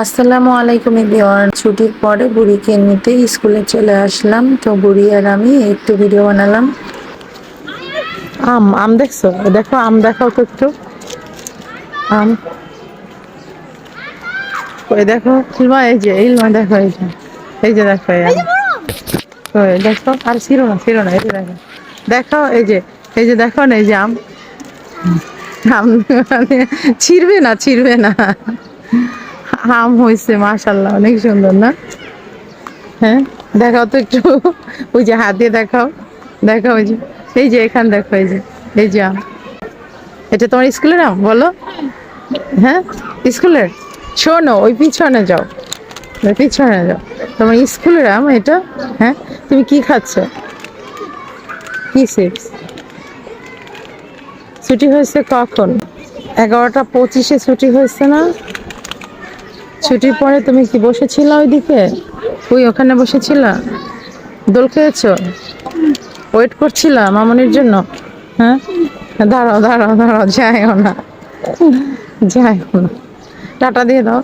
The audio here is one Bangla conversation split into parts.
আসসালামু আলাইকুম এভরিওয়ান। ছুটির পরে বুড়িকে নিতে স্কুলে চলে আসলাম। তো বুড়ি আর আমি একটু ভিডিও বানালাম। আম আম দেখছো? দেখো আম দেখাও তো একটু। আম ওই দেখো ইলমা, ইলমা দেখো, এই যে দেখো এই আম। ওই দেখো, আর ছিল না এই যে দেখো, দেখো এই যে দেখো না, এই যে আম। আম মানে ছিড়বে না। আম হয়েছে মাশাল্লাহ, অনেক সুন্দর না? হ্যাঁ, দেখাও তো একটু। ওই যে হাত দিয়ে দেখাও, দেখো এই যে এখান দেখো, এই যে আম। এটা তোমার স্কুলের আম বলো? হ্যাঁ, স্কুলের। শোনো, ওই পিছনে যাও, তোমার স্কুলের আম এটা? হ্যাঁ, তুমি কি খাচ্ছ? কি চিপস? ছুটি হয়েছে কখন? 11টা 25-এ ছুটি হয়েছে না? ছুটির পরে তুমি কি বসেছিলা ওইদিকে? ওখানে বসেছিলা? দোল খেয়েছো? ওয়েট করছিলা মামনির জন্য? হ্যাঁ, দাঁড়াও, যাইও না, টাটা দিয়ে দাও।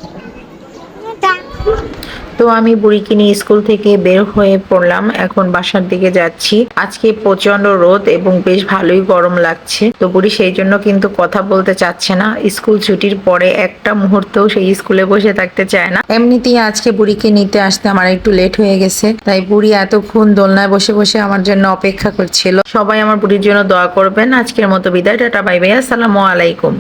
তো আমি বুড়িকে নিয়ে স্কুল থেকে বের হয়ে পড়লাম, এখন বাসার দিকে যাচ্ছি। আজকে প্রচন্ড রোদ এবং বেশ ভালোই গরম লাগছে। তো বুড়ি সেই জন্য কিন্তু কথা বলতে চাচ্ছে না। স্কুল ছুটির পরে একটা মুহূর্তও সেই স্কুলে বসে থাকতে চায় না। এমনিতেই আজকে বুড়িকে নিতে আসতে আমার একটু লেট হয়ে গেছে, তাই বুড়ি এতক্ষণ দোলনায় বসে বসে আমার জন্য অপেক্ষা করছিল। সবাই আমার বুড়ির জন্য দোয়া করবেন। আজকের মতো বিদায়, টাটা বাই বাই, আসসালামু আলাইকুম।